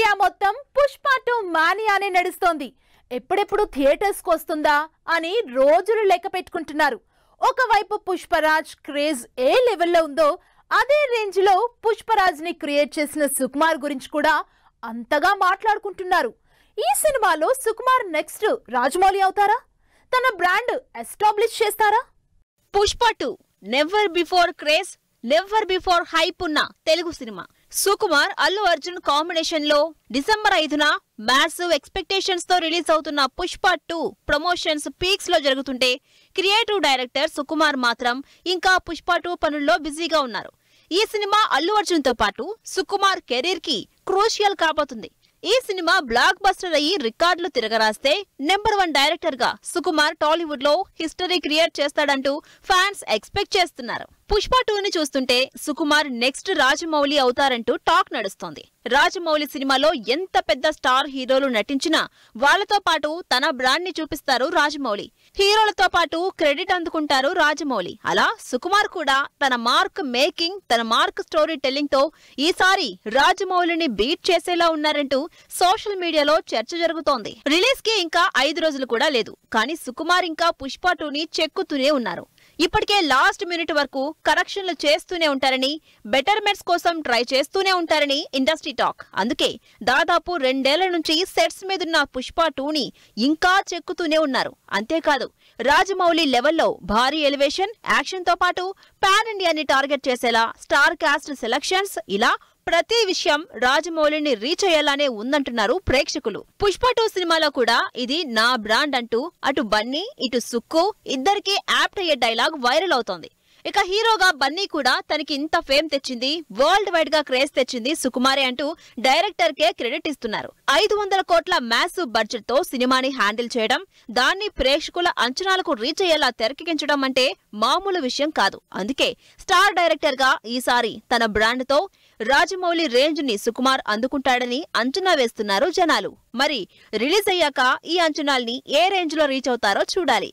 India మొత్తం పుష్ప 2 మానియానే నడుస్తోంది. ఎప్పుడెప్పుడు థియేటర్స్ కు వస్తుందా అని రోజులు లెక్క పెట్టుకుంటున్నారు. ఒకవైపు పుష్పరాజ్ క్రేజ్ ఏ లెవెల్లో ఉందో అదే రేంజ్ లో పుష్పరాజ్ ని క్రియేట్ చేసిన సుకుమార్ గురించి కూడా అంతగా మాట్లాడుకుంటున్నారు. ఈ సినిమాలో సుకుమార్ నెక్స్ట్ రాజమౌళి అవుతారా? తన బ్రాండ్ ఎస్టాబ్లిష్ చేస్తారా? Pushpa 2 never before craze, never before hype ఉన్న తెలుగు సినిమా. సుకుమార్ అల్లు అర్జున్ కాంబినేషన్ లో డిసెంబర్ 5న మ్యాసివ్ ఎక్స్పెక్టేషన్స్ తో రిలీజ్ అవుతున్న పుష్ప 2 ప్రమోషన్స్ పీక్స్ లో జరుగుతుంటే క్రియేటివ్ డైరెక్టర్ సుకుమార్ మాత్రం ఇంకా పుష్ప 2 పనుల్లో బిజీగా ఉన్నారు. ఈ సినిమా అల్లు అర్జున్ తో పాటు సుకుమార్ కెరీర్ కి క్రూషియల్ కాబోతుంది. ఈ సినిమా బ్లాక్ బస్టర్ అయ్యి రికార్డులు తిరగరాస్తే నెంబర్ 1 డైరెక్టర్ గా సుకుమార్ టాలీవుడ్ లో హిస్టరీ క్రియేట్ చేస్తాడంటూ ఫ్యాన్స్ ఎక్స్పెక్ట్ చేస్తున్నారు. పుష్ప 2ని చూస్తుంటే సుకుమార్ నెక్స్ట్ రాజమౌళి అవుతారంటూ టాక్ నడుస్తోంది. రాజమౌళి సినిమాలో ఎంత పెద్ద స్టార్ హీరోలు నటించినా వాళ్లతో పాటు తన బ్రాండ్ ని చూపిస్తారు రాజమౌళి. హీరోలతో పాటు క్రెడిట్ అందుకుంటారు రాజమౌళి. అలా సుకుమార్ కూడా తన మార్క్ మేకింగ్, తన మార్క్ స్టోరీ టెల్లింగ్ తో ఈసారి రాజమౌళిని బీట్ చేసేలా ఉన్నారంటూ సోషల్ మీడియాలో చర్చ జరుగుతోంది. రిలీజ్ కి ఇంకా 5 రోజులు కూడా లేదు. కానీ సుకుమార్ ఇంకా పుష్ప 2ని చెక్కుతూనే ఉన్నారు. ఇప్పటికే లాస్ట్ మినిట్ వరకు కరెక్షన్లు చేస్తూనే ఉంటారని, బెటర్మెంట్స్ కోసం ట్రై చేస్తూనే ఉంటారని ఇండస్ట్రీ టాక్. అందుకే దాదాపు 2 ఏళ్ల నుంచి సెట్స్ మీదున్న పుష్ప 2ని ఇంకా చెక్కుతూనే ఉన్నారు. అంతేకాదు రాజమౌళి లెవెల్లో భారీ ఎలివేషన్, యాక్షన్ తో పాటు పాన్ ఇండియాని టార్గెట్ చేసేలా స్టార్ కాస్ట్ సెలక్షన్స్, ఇలా ప్రతి విషయం రాజమౌళిని రీచ్ అయ్యేలానే ఉందంటున్నారు ప్రేక్షకులు. పుష్ప 2 సినిమాలో కూడా ఇది నా బ్రాండ్ అంటూ అటు బన్నీ ఇటు సుక్కు ఇద్దరికి యాప్ట్ అయ్యే డైలాగ్ వైరల్ అవుతోంది. ఇక హీరోగా బన్నీ కూడా తనకి ఇంత ఫేమ్ తెచ్చింది, వరల్డ్ వైడ్ గా క్రేజ్ తెచ్చింది సుకుమారే అంటూ డైరెక్టర్ కే క్రెడిట్ ఇస్తున్నారు. 500 కోట్ల మ్యాసివ్ బడ్జెట్ తో సినిమాని హ్యాండిల్ చేయడం, దాన్ని ప్రేక్షకుల అంచనాలకు రీచ్ అయ్యేలా తెరకెక్కించడం అంటే మామూలు విషయం కాదు. అందుకే స్టార్ డైరెక్టర్ గా ఈసారి తన బ్రాండ్ తో రాజమౌళి రేంజ్ ని సుకుమార్ అందుకుంటాడని అంచనా వేస్తున్నారు జనాలు. మరి రిలీజ్ అయ్యాక ఈ అంచనాల్ని ఏ రేంజ్ లో రీచ్ అవుతారో చూడాలి.